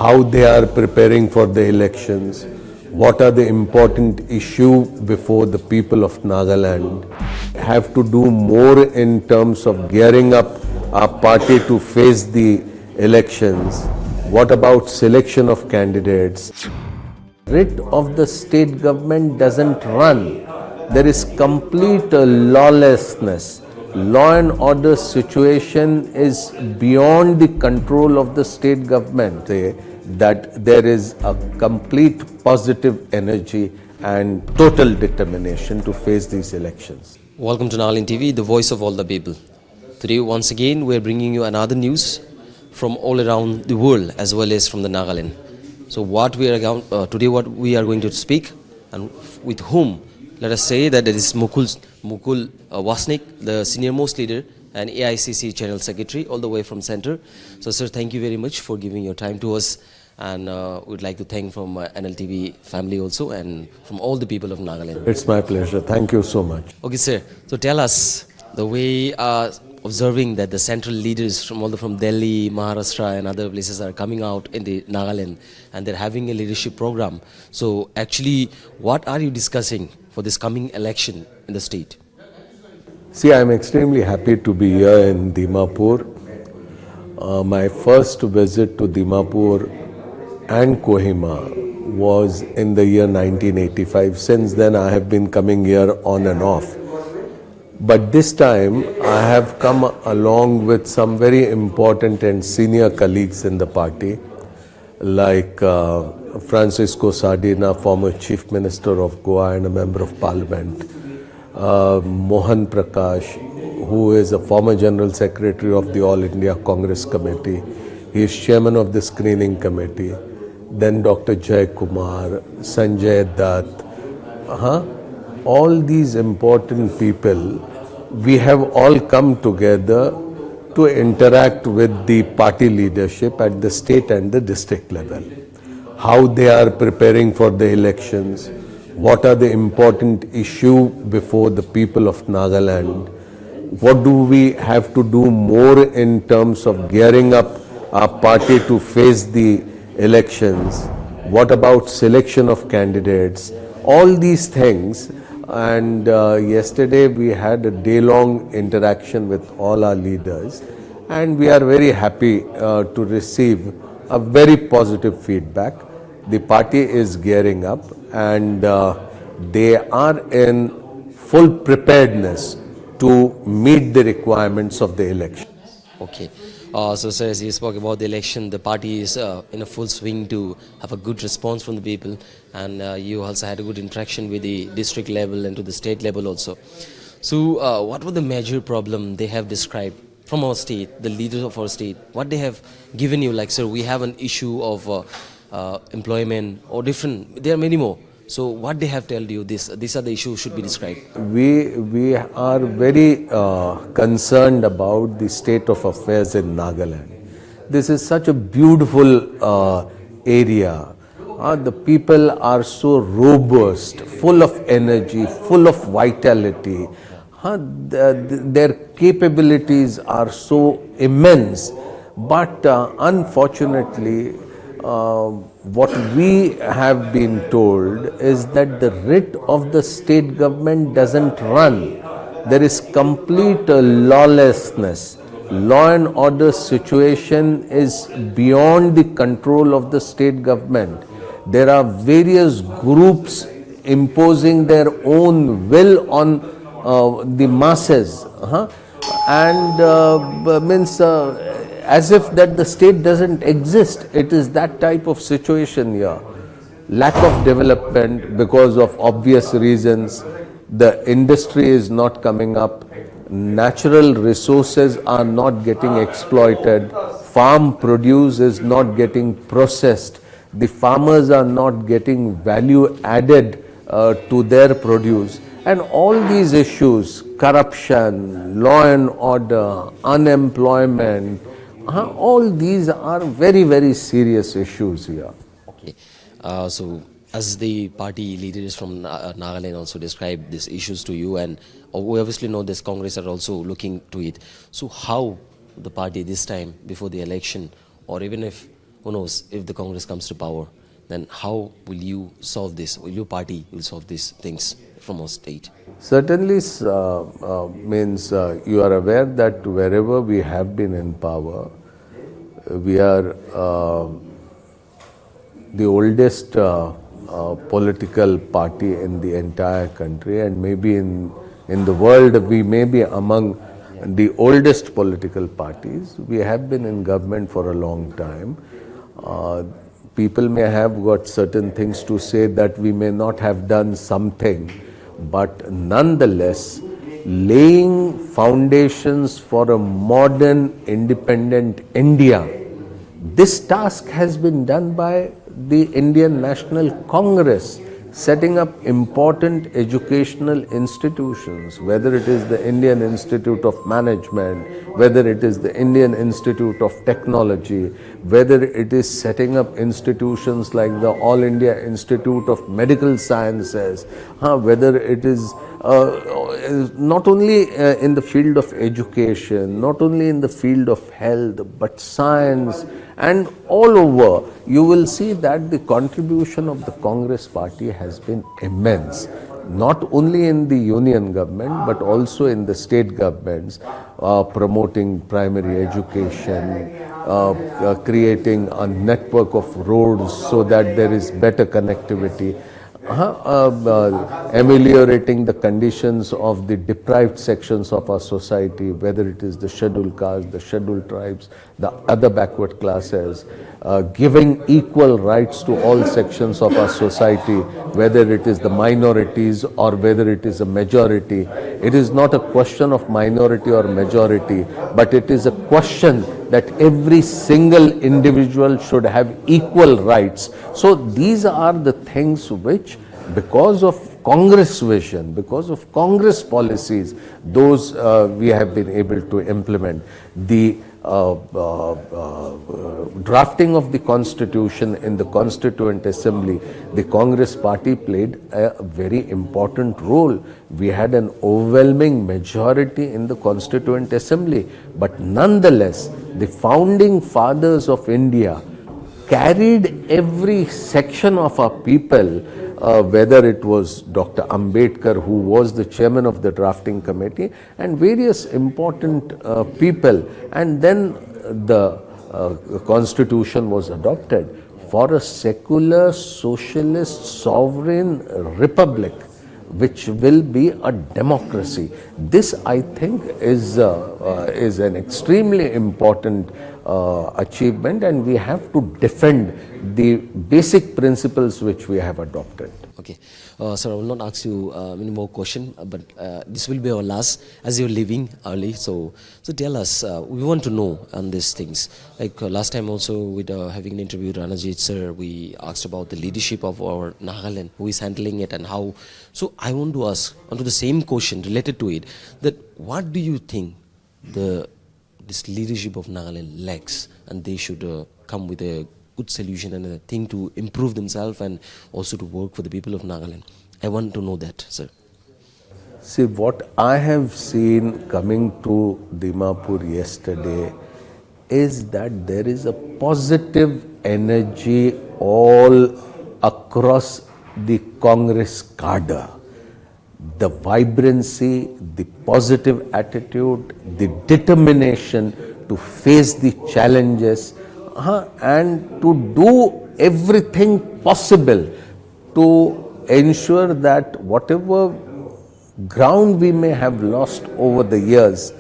how they are preparing for the elections, what are the important issues before the people of Nagaland, have to do more in terms of gearing up our party to face the elections, what about selection of candidates. Writ of the state government doesn't run. There is complete lawlessness. Law and order situation is beyond the control of the state government. That there is a complete positive energy and total determination to face these elections. Welcome to Nagaland TV, the voice of all the people. Today, once again, we are bringing you another news from all around the world as well as from the Nagaland. So, what we are going to speak and with whom? Let us say that it is Mukul Wasnik, the senior most leader and Aicc General Secretary, all the way from center. So, sir, thank you very much for giving your time to us, and we'd like to thank from NLTV family also and from all the people of Nagaland. It's my pleasure. Thank you so much. Okay, sir. So, tell us the way observing that the central leaders from Delhi, Maharashtra and other places are coming out in the Nagaland and they're having a leadership program. So actually, what are you discussing for this coming election in the state? See, I'm extremely happy to be here in Dimapur. My first visit to Dimapur and Kohima was in the year 1985. Since then, I have been coming here on and off. But this time, I have come along with some very important and senior colleagues in the party, like Francisco Sardina, former Chief Minister of Goa and a Member of Parliament, Mohan Prakash, who is a former General Secretary of the All India Congress Committee. He is Chairman of the Screening Committee. Then Dr. Jay Kumar, Sanjay Dutt. All these important people, we have all come together to interact with the party leadership at the state and the district level. How they are preparing for the elections, what are the important issues before the people of Nagaland, what do we have to do more in terms of gearing up our party to face the elections, what about selection of candidates, all these things. And yesterday we had a day-long interaction with all our leaders, and we are very happy to receive a very positive feedback. The party is gearing up and they are in full preparedness to meet the requirements of the election. Okay. So, sir, as you spoke about the election, the party is in a full swing to have a good response from the people, and you also had a good interaction with the district level and to the state level also. So, what were the major problem they have described from our state, the leaders of our state? What they have given you, like, sir, we have an issue of employment or different, there are many more. So what they have told you, these are the issues should be described. We are very concerned about the state of affairs in Nagaland. This is such a beautiful area. The people are so robust, full of energy, full of vitality. Their capabilities are so immense. But unfortunately, what we have been told is that the writ of the state government doesn't run. There is complete lawlessness. Law and order situation is beyond the control of the state government. There are various groups imposing their own will on the masses, and means as if that the state doesn't exist. It is that type of situation here. Lack of development because of obvious reasons. The industry is not coming up. Natural resources are not getting exploited. Farm produce is not getting processed. The farmers are not getting value added to their produce. And all these issues, corruption, law and order, unemployment, all these are very, very serious issues here. Okay. So, as the party leaders from Nagaland also described these issues to you, and we obviously know this Congress are also looking to it. So, how the party this time before the election, or even if who knows, if the Congress comes to power, then how will you solve this? Will your party will solve these things from our state? Certainly, means you are aware that wherever we have been in power, we are the oldest political party in the entire country, and maybe in the world we may be among the oldest political parties. We have been in government for a long time. People may have got certain things to say that we may not have done something, but nonetheless, laying foundations for a modern, independent India, this task has been done by the Indian National Congress, setting up important educational institutions, whether it is the Indian Institute of Management, whether it is the Indian Institute of Technology, whether it is setting up institutions like the All India Institute of Medical Sciences, whether it is not only in the field of education, not only in the field of health, but science, and all over, you will see that the contribution of the Congress party has been immense, not only in the union government, but also in the state governments, promoting primary education, creating a network of roads so that there is better connectivity, ameliorating the conditions of the deprived sections of our society, whether it is the scheduled castes, the scheduled tribes, the other backward classes, giving equal rights to all sections of our society, whether it is the minorities or whether it is a majority. It is not a question of minority or majority, but it is a question that every single individual should have equal rights. So these are the things which, because of Congress vision, because of Congress policies, those we have been able to implement. The drafting of the Constitution in the Constituent Assembly, the Congress party played a very important role. We had an overwhelming majority in the Constituent Assembly, but nonetheless, the founding fathers of India carried every section of our people, whether it was Dr. Ambedkar, who was the chairman of the drafting committee, and various important people, and then the constitution was adopted for a secular, socialist, sovereign republic, which will be a democracy. This, I think, is an extremely important achievement, and we have to defend the basic principles which we have adopted. Okay, sir, I will not ask you many more questions, but this will be our last, as you're leaving early. So tell us, we want to know on these things. Like last time also, with having an interview with Ranajit sir, we asked about the leadership of our Nagaland, who is handling it and how. So I want to ask onto the same question related to it, that what do you think this leadership of Nagaland lacks, and they should come with a good solution and a thing to improve themselves and also to work for the people of Nagaland? I want to know that, sir. See, what I have seen coming to Dimapur yesterday is that there is a positive energy all across the Congress cadre. The vibrancy, the positive attitude, the determination to face the challenges, and to do everything possible to ensure that whatever ground we may have lost over the years,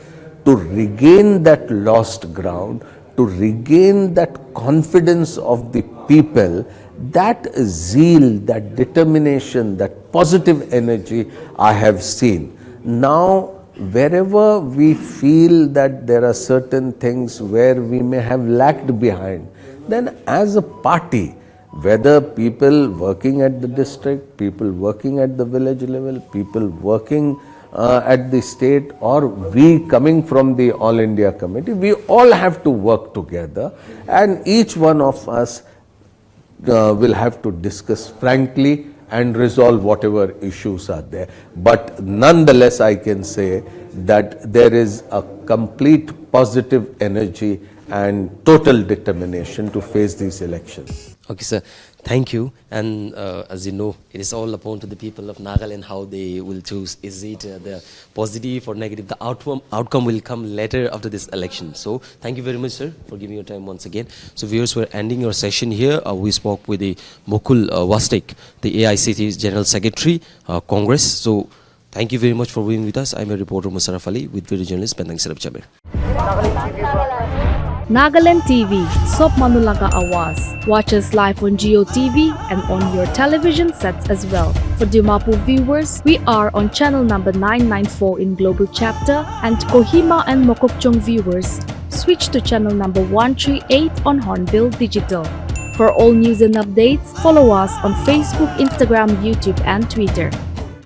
to regain that lost ground, to regain that confidence of the people, that zeal, that determination, that positive energy I have seen. Now, wherever we feel that there are certain things where we may have lagged behind, then as a party, whether people working at the district, people working at the village level, people working at the state, or we coming from the All India Committee, we all have to work together, and each one of us will have to discuss frankly and resolve whatever issues are there. But nonetheless, I can say that there is a complete positive energy and total determination to face these elections. Okay, sir. Thank you. And as you know, it is all upon to the people of Nagaland how they will choose. Is it the positive or negative? The outcome will come later after this election. So thank you very much, sir, for giving your time once again. So viewers, we're ending your session here. We spoke with the Mukul Wasnik, the Aicc General Secretary, Congress. So thank you very much for being with us. I'm a reporter Musarraf Ali with video journalist Bendang Serap Jabir. Nagaland TV, Sob Manulaga Awas. Watch us live on Geo TV and on your television sets as well. For Dimapur viewers, we are on channel number 994 in Global Chapter, and Kohima and Mokokchung viewers, switch to channel number 138 on Hornbill Digital. For all news and updates, follow us on Facebook, Instagram, YouTube and Twitter.